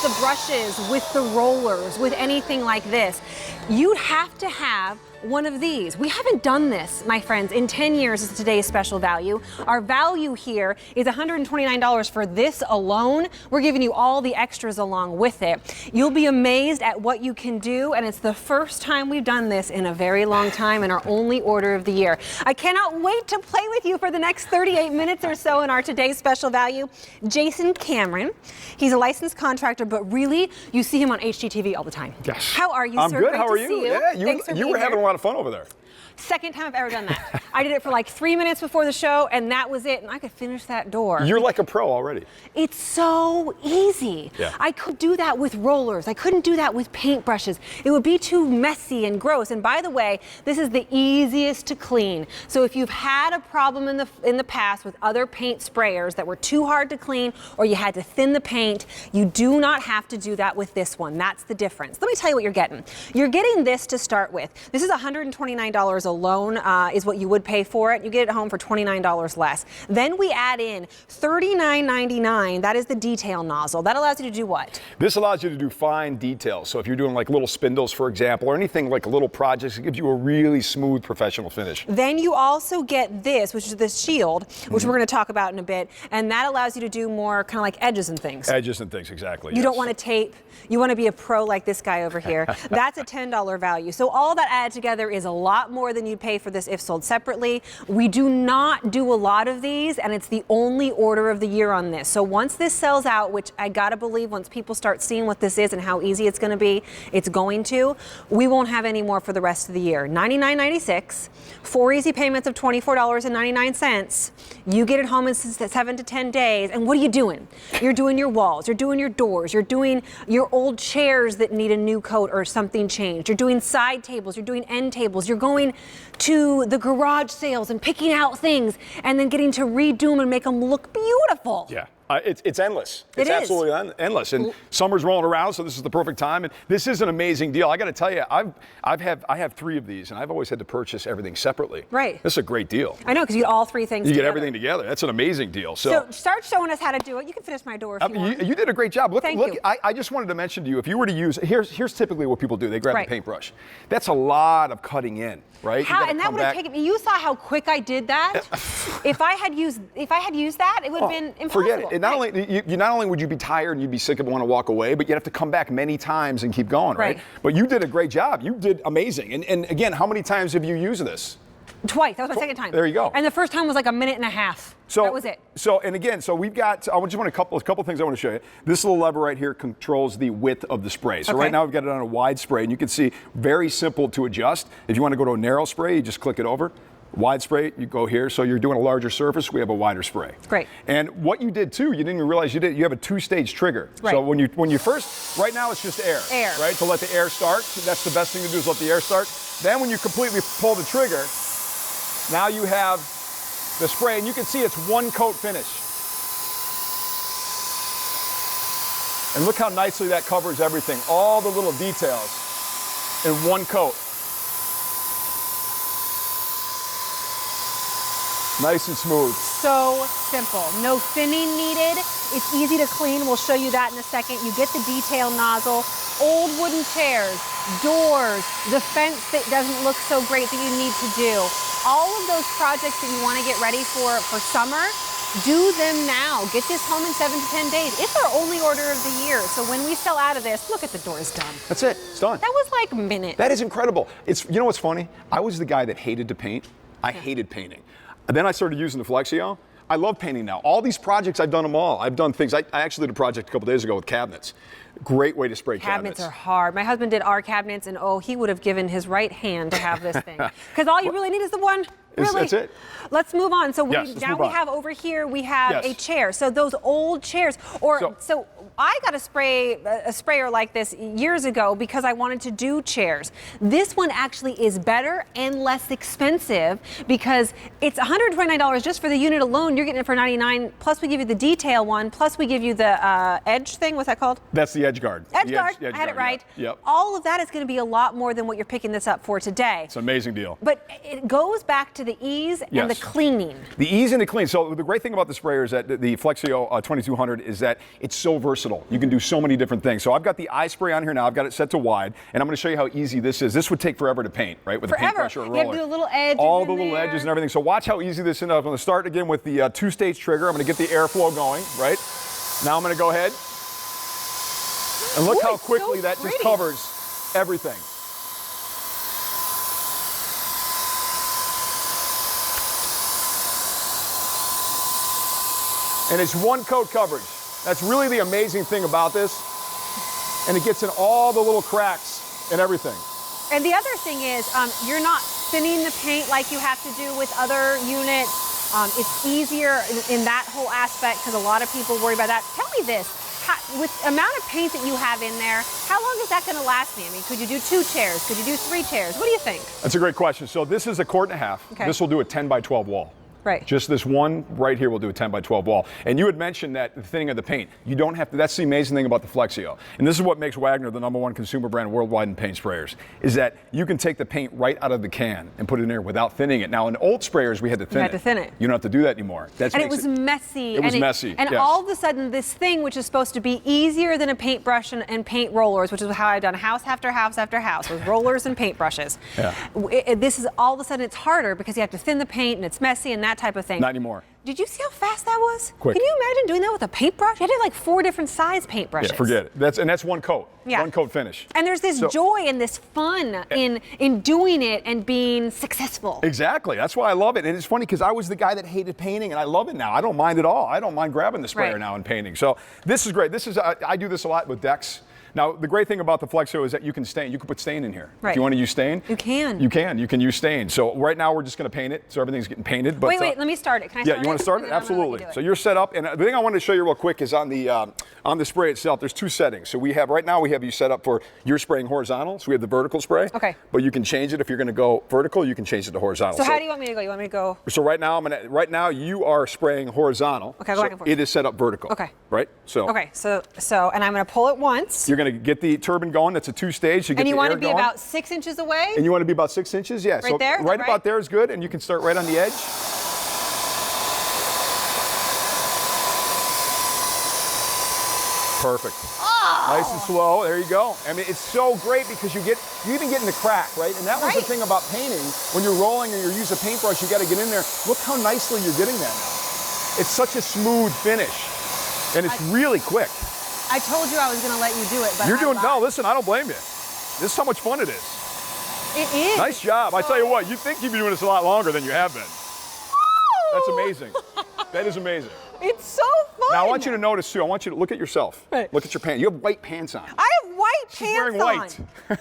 with the brushes, with the rollers, with anything like this, you'd have to have one of these. We haven't done this, my friends, in 10 years is today's special value. Our value here is $129 for this alone. We're giving you all the extras along with it. You'll be amazed at what you can do, and it's the first time we've done this in a very long time and our only order of the year. I cannot wait to play with you for the next 38 minutes or so in our today's special value. Jason Cameron, he's a licensed contractor, but really, you see him on HGTV all the time. Yes. How are you, I'm sir? good. Great How are to you? see you. Yeah, you were having a lot of fun over there. Second time I've ever done that. I did it for like 3 minutes before the show, and that was it, and I could finish that door. You're like a pro already. It's so easy. Yeah. I could do that with rollers. I couldn't do that with paintbrushes. It would be too messy and gross. And by the way, this is the easiest to clean. So if you've had a problem in the past with other paint sprayers that were too hard to clean, or you had to thin the paint, you do not have to do that with this one. That's the difference. Let me tell you what you're getting. You're getting this to start with. This is $129 alone is what you would pay for it. You get it at home for $29 less. Then we add in $39.99. That is the detail nozzle. That allows you to do what? This allows you to do fine details. So if you're doing like little spindles, for example, or anything like little projects, it gives you a really smooth professional finish. Then you also get this, which is the shield, which we're going to talk about in a bit, and that allows you to do more kind of like edges and things. Edges and things, exactly. You don't want to tape. You want to be a pro like this guy over here. That's a $10 value. So all that added together is a lot more than you'd pay for this if sold separately. We do not do a lot of these, and it's the only order of the year on this. So once this sells out, which I gotta believe once people start seeing what this is and how easy it's going to be, it's going to, we won't have any more for the rest of the year. $99.96, 4 easy payments of $24.99. You get it home in 7 to 10 days, and what are you doing? You're doing your walls, you're doing your doors, you're doing your old chairs that need a new coat or something changed. You're doing side tables, you're doing end tables, you're going to the garage sales and picking out things and then getting to redo them and make them look beautiful. Yeah. It's endless. It It's is. absolutely endless. And summer's rolling around, so this is the perfect time. And this is an amazing deal. I got to tell you, I have 3 of these, and I've always had to purchase everything separately. Right. This is a great deal. I know, because you get all 3 things You together. get everything together. That's an amazing deal. So start showing us how to do it. You can finish my door if you want. You did a great job. Look, Thank you. I just wanted to mention to you, if you were to use, here's typically what people do. They grab Right. the paintbrush. That's a lot of cutting in, right? You How, gotta and that come would have back. taken me. You saw how quick I did that. If I had used that, it would have been impossible. Forget it. And not Right. only not only would you be tired and you'd be sick and want to walk away, but you'd have to come back many times and keep going, right? Right. But you did a great job. You did amazing. And again, how many times have you used this? Twice. That was my second time. There you go. And the first time was like a minute and a half. So that was it. So we've got. I just want a couple things I want to show you. This little lever right here controls the width of the spray. So Okay. right now we've got it on a wide spray, and you can see very simple to adjust. If you want to go to a narrow spray, you just click it over. Wide spray, you go here. So you're doing a larger surface, we have a wider spray. Great. And what you did too, you didn't even realize you did. You have a 2-stage trigger. Right. So when you first, right now it's just air. Air. Right. To let the air start. That's the best thing to do is let the air start. Then when you completely pull the trigger, now you have the spray, and you can see it's 1 coat finish. And look how nicely that covers everything, all the little details in 1 coat. Nice and smooth. So simple. No thinning needed. It's easy to clean. We'll show you that in a second. You get the detail nozzle, old wooden chairs, doors, the fence that doesn't look so great that you need to do. All of those projects that you want to get ready for summer, do them now. Get this home in 7 to 10 days. It's our only order of the year. So when we sell out of this, look at the door is done. That's it. It's done. That was like minutes. That is incredible. You know what's funny? I was the guy that hated to paint. I hated painting. And then I started using the Flexio. I love painting now. All these projects, I've done them all. I've done things. I actually did a project a couple days ago with cabinets. Great way to spray cabinets. Cabinets are hard. My husband did our cabinets, and he would have given his right hand to have this thing. Because all you really need is the one. Really? That's it. Let's move on. So Yes, let's now move we on. have over here, we have Yes. a chair. So those old chairs, so I got a sprayer like this years ago because I wanted to do chairs. This one actually is better and less expensive because it's $129 just for the unit alone. You're getting it for $99. Plus we give you the detail one. Plus we give you the edge thing. What's that called? That's the edge guard. Edge The guard. edge I had it guard, right. yeah. Yep. All of that is going to be a lot more than what you're picking this up for today. It's an amazing deal. But it goes back to to the ease Yes. and the cleaning. The ease and the clean. So the great thing about the sprayer is that the Flexio 2200 is that it's so versatile. You can do so many different things. So I've got the eye spray on here now. I've got it set to wide, and I'm going to show you how easy this is. This would take forever to paint, right? With a paintbrush or a roller. You have to do the little edges. All the little edges and everything. So watch how easy this is. I'm going to start again with the 2-stage trigger. I'm going to get the airflow going, right? Now I'm going to go ahead. And look how quickly so that pretty. just covers everything. And it's one coat coverage. That's really the amazing thing about this. And it gets in all the little cracks and everything. And the other thing is, you're not thinning the paint like you have to do with other units. It's easier in that whole aspect because a lot of people worry about that. Tell me this. With the amount of paint that you have in there, how long is that going to last me? I mean, could you do 2 chairs? Could you do 3 chairs? What do you think? That's a great question. So this is a 1.5 quart. Okay. This will do a 10 by 12 wall. Right. Just this one right here will do a 10 by 12 wall. And you had mentioned that the thinning of the paint. You don't have to, that's the amazing thing about the Flexio. And this is what makes Wagner the #1 consumer brand worldwide in paint sprayers, is that you can take the paint right out of the can and put it in there without thinning it. Now in old sprayers, we had to thin it. You had to thin it. You don't have to do that anymore. And it was messy. It was messy, And yes. all of a sudden, this thing, which is supposed to be easier than a paintbrush and paint rollers, which is how I've done house after house after house, with rollers and paintbrushes. Yeah. This is all of a sudden, it's harder because you have to thin the paint and it's messy and that type of thing. Not anymore. Did you see how fast that was? Quick. Can you imagine doing that with a paintbrush? You had to have like 4 different size paintbrushes. Yeah, forget it. That's one coat. Yeah. One coat finish. And there's this joy and this fun in doing it and being successful. Exactly. That's why I love it. And it's funny because I was the guy that hated painting, and I love it now. I don't mind at all. I don't mind grabbing the sprayer now and painting. So this is great. This is I do this a lot with decks. Now, the great thing about the Flexio is that you can stain. You can put stain in here. Right. If you want to use stain, You can. You can. You can use stain. So right now we're just going to paint it, so everything's getting painted. But Wait, let me start it. Can I start it? Yeah, you want to start it? And then I'm gonna let you Absolutely. do it. So you're set up, and the thing I wanted to show you real quick is on the spray itself. There's 2 settings. So we have right now we have you set up for you're spraying horizontal. So we have the vertical spray. Okay. But you can change it if you're going to go vertical. You can change it to horizontal. So how do you want me to go? You want me to go? So right now you are spraying horizontal. Okay, go so back and forth. it is set up vertical. Okay. Right? So Okay, so and I'm going to pull it once. you're going to get the turbine going. That's a 2-stage. You get And you the want air to be going. about 6 inches away? And you want to be about 6 inches? Yeah. Right there? Is that Right right? about there is good, and you can start right on the edge. Perfect. Oh. Nice and slow. There you go. I mean, it's so great because you even get in the crack, right? And that was the Right. thing about painting. When you're rolling and you're using a paintbrush, you got to get in there. Look how nicely you're getting that now. It's such a smooth finish, and it's really quick. I told you I was going to let you do it, but You're I doing lied. no. Listen, I don't blame you. This is how much fun it is. It is. Nice job. I tell you what, you think you've been doing this a lot longer than you have been. That's amazing. That is amazing. It's so fun. Now I want you to notice too. I want you to look at yourself. Right. Look at your pants. You have white pants on. I have white She's pants wearing white.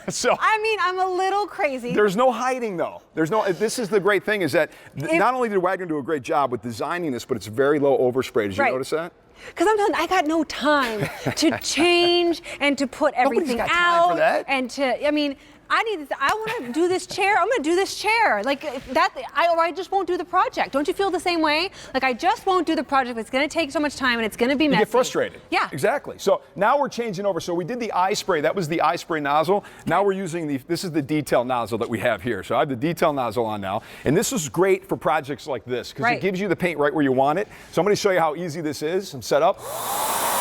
So I mean, I'm a little crazy. there's no hiding though. This is the great thing is that not only did Wagner do a great job with designing this, but it's very low overspray. Did you Right. notice that? Because I got no time to change and to put everything got time out for that. and to. I mean, I want to do this chair. I'm going to do this chair. Like or I just won't do the project. Don't you feel the same way? Like I just won't do the project. It's going to take so much time and it's going to be messy. You get frustrated. Yeah. Exactly. So now we're changing over. So we did the eye spray. That was the eye spray nozzle. Now we're using this is the detail nozzle that we have here. So I have the detail nozzle on now. And this is great for projects like this because Right. it gives you the paint right where you want it. So I'm going to show you how easy this is. I'm set up.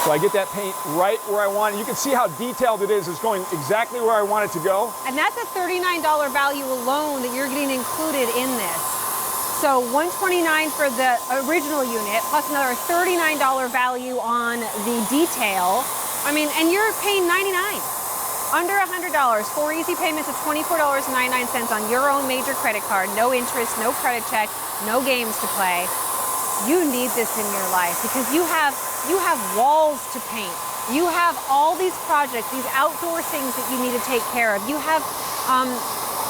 So I get that paint right where I want it. You can see how detailed it is. It's going exactly where I want it to go. And that's a $39 value alone that you're getting included in this. So $129 for the original unit, plus another $39 value on the detail. I mean, and you're paying $99. Under $100, 4 easy payments of $24.99 on your own major credit card. No interest, no credit check, no games to play. You need this in your life because you have walls to paint. You have all these projects, these outdoor things that you need to take care of. You have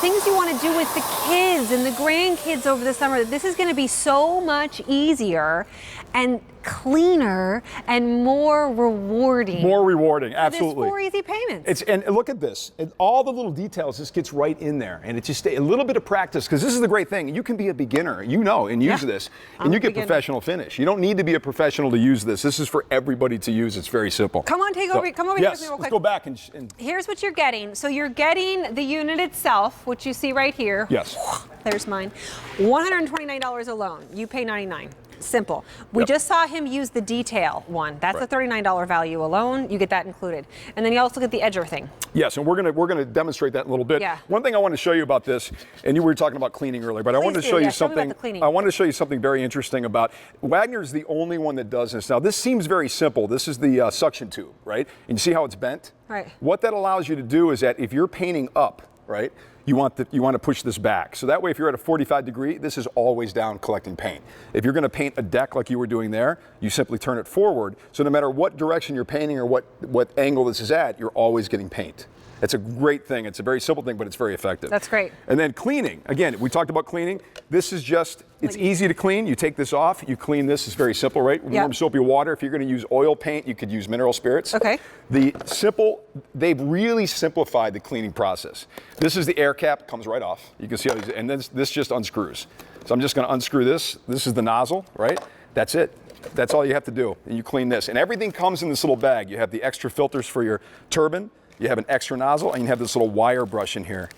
things you want to do with the kids and the grandkids over the summer. This is going to be so much easier and cleaner and more rewarding. More rewarding, absolutely. There's 4 easy payments. And look at this. All the little details, this gets right in there. And it's just a little bit of practice, because this is the great thing. You can be a beginner, and use this, and you get professional finish. You don't need to be a professional to use this. This is for everybody to use. It's very simple. Come on, come over here with me real quick. Let's go back and here's what you're getting. So you're getting the unit itself, which you see right here. Yes. There's mine. $129 alone. You pay $99. Simple. We just saw him use the detail one. That's a $39 value alone. You get that included. And then you also get the edger thing. Yes, and we're gonna demonstrate that in a little bit. Yeah. One thing I want to show you about this, and you were talking about cleaning earlier, but I wanted to show you something. I wanted to show you something very interesting about Wagner is the only one that does this. Now this seems very simple. This is the suction tube, right? And you see how it's bent? Right. What that allows you to do is that if you're painting up, right, you want to push this back. So that way, if you're at a 45 degree, this is always down collecting paint. If you're going to paint a deck like you were doing there, you simply turn it forward. So no matter what direction you're painting or what angle this is at, you're always getting paint. It's a great thing. It's a very simple thing, but it's very effective. That's great. And then cleaning. Again, we talked about cleaning. This is just, it's easy to clean. You take this off, you clean this. It's very simple, right? Warm soapy water. If you're going to use oil paint, you could use mineral spirits. Okay. They've really simplified the cleaning process. This is the air cap, comes right off. You can see how these, and this just unscrews. So I'm just going to unscrew this. This is the nozzle, right? That's it. That's all you have to do. And you clean this. And everything comes in this little bag. You have the extra filters for your turbine. You have an extra nozzle, and you have this little wire brush in here.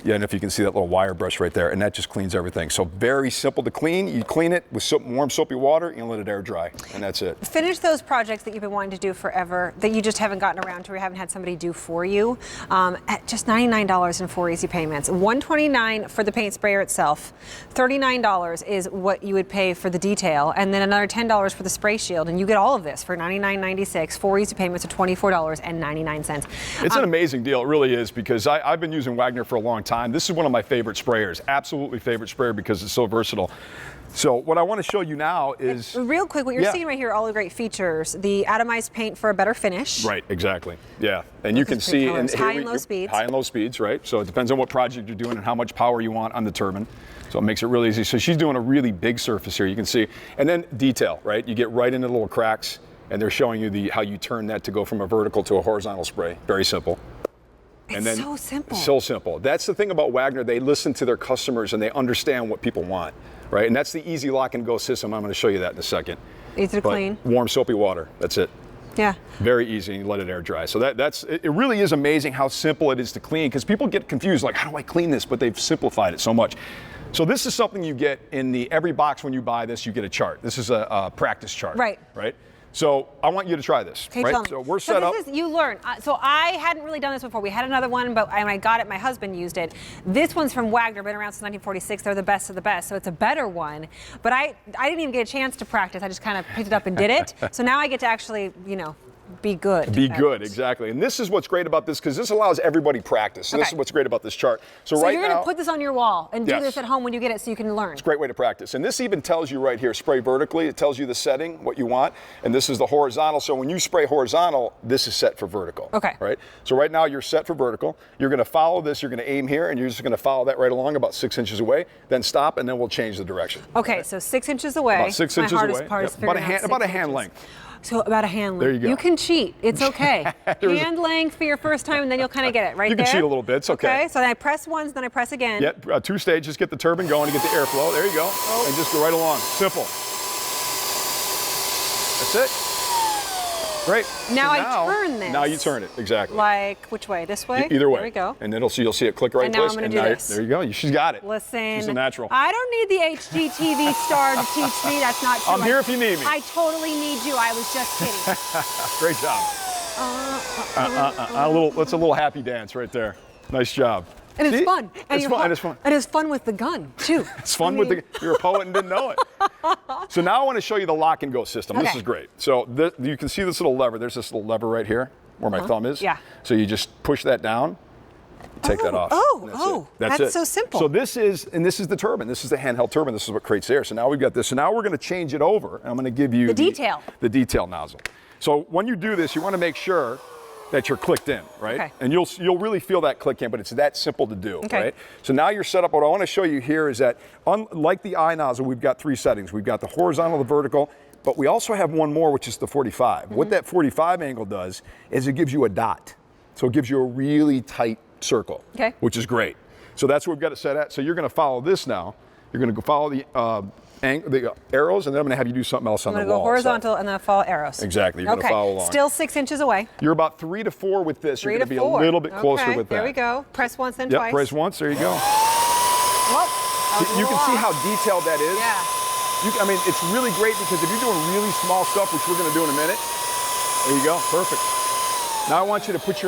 Yeah, and if you can see that little wire brush right there, and that just cleans everything. So very simple to clean. You clean it with warm soapy water, and let it air dry, and that's it. Finish those projects that you've been wanting to do forever, that you just haven't gotten around to, or you haven't had somebody do for you, at just $99 in 4 easy payments. $129 for the paint sprayer itself. $39 is what you would pay for the detail, and then another $10 for the spray shield, and you get all of this for $99.96. 4 easy payments of $24.99. It's an amazing deal. It really is, because I've been using Wagner for a long time. This is one of my favorite sprayers, absolutely favorite sprayer, because it's so versatile. So what I want to show you now is... Real quick, what you're seeing right here, all the great features. The atomized paint for a better finish. Right, exactly. Yeah, and you can see... High and low speeds. High and low speeds, right? So it depends on what project you're doing and how much power you want on the turbine. So it makes it really easy. So she's doing a really big surface here, you can see. And then detail, right? You get right into the little cracks, and they're showing you how you turn that to go from a vertical to a horizontal spray. Very simple. And then, so simple. So simple. That's the thing about Wagner. They listen to their customers and they understand what people want, right? And that's the easy lock and go system. I'm going to show you that in a second. Easy to clean. Warm soapy water. That's it. Yeah. Very easy, and you let it air dry. So it really is amazing how simple it is to clean, because people get confused, like, how do I clean this? But they've simplified it so much. So this is something you get in every box when you buy this, you get a chart. This is a practice chart. Right. Right? So I want you to try this, right? So we're set up. You learn. So I hadn't really done this before. We had another one, but when I got it, my husband used it. This one's from Wagner, been around since 1946. They're the best of the best, so it's a better one. But I didn't even get a chance to practice. I just kind of picked it up and did it. So now I get to actually, be good. Be good, exactly. And this is what's great about this, because this allows everybody practice. So this is what's great about this chart. So right you're now, going to put this on your wall and do this at home when you get it, so you can learn. It's a great way to practice. And this even tells you right here, spray vertically. It tells you the setting, what you want. And this is the horizontal. So when you spray horizontal, this is set for vertical. Okay. Right? So right now you're set for vertical. You're going to follow this. You're going to aim here, and you're just going to follow that right along about 6 inches away. Then stop, and then we'll change the direction. Okay, so 6 inches away. About 6 inches away. About a hand inches. length. So about a hand length. There you go. You can cheat. It's okay. Hand length for your first time, and then you'll kind of get it right there. You can cheat a little bit. It's okay. Okay, so then I press once, then I press again. Yeah, 2 stages. Get the turbine going to get the airflow. There you go. And just go right along. Simple. That's it. Great. Now I turn this. Now you turn it, exactly. Like, which way? This way? Either way. There we go. And then you'll see it click right in place. And now I'm going to do this. There you go. She's got it. Listen. She's a natural. I don't need the HGTV star to teach me. That's not true. I'm here if you need me. I totally need you. I was just kidding. Great job. That's a little happy dance right there. Nice job. And it's fun. And it's fun. And it's fun with the gun, too. It's fun you're a poet and didn't know it. So now I want to show you the lock and go system. Okay. This is great. So you can see this little lever. There's this little lever right here where my thumb is. Yeah. So you just push that down, take that off. That's it. so simple. So this is the turbine. This is the handheld turbine. This is what creates air. So now we've got this. So now we're going to change it over, and I'm going to give you the detail. The detail nozzle. So when you do this, you want to make sure that you're clicked in, right? Okay. And you'll really feel that click in, but it's that simple to do, okay. right? So now you're set up. What I want to show you here is that, unlike the eye nozzle, we've got 3 settings. We've got the horizontal, the vertical, but we also have one more, which is the 45. What that 45 angle does is it gives you a dot. So it gives you a really tight circle, which is great. So that's what we've got it set at. So you're going to follow this now. You're going to go follow the arrows, and then I'm going to have you do something else on the wall. I'm going to go horizontal and then follow arrows. Exactly. You're going to follow along. Still 6 inches away. You're about 3 to 4 with this. You're going to be a little bit closer with that. There we go. Press once, then twice. Yep, press once. There you go. Whoop. You can see how detailed that is. Yeah. I mean, it's really great because if you're doing really small stuff, which we're going to do in a minute, there you go. Perfect. Now I want you to put your